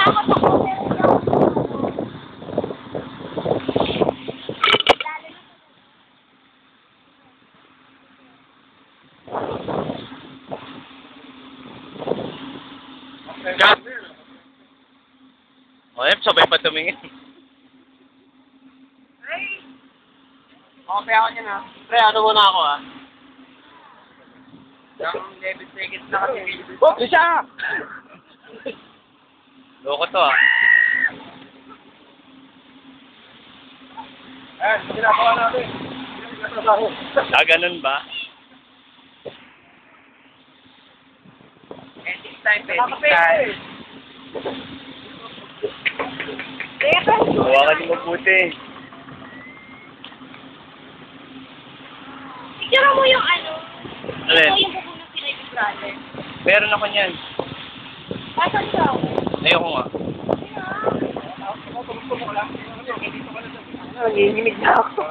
O, sabay pa tumingin. Okay ako dyan, ha? Pre, ano muna ako, ah? Yung David Seconds na kasi. Oh, isa! Loko to, ah. Ginagawa natin. Ganun ba? Pending time, pending time. Hawakan niyo mabuti. Picture mo yung ano. Alin? Ito yung bubunong sila yung brother. Meron ako niyan. Asan ka? Ayoko nga. Nanginginig na ako.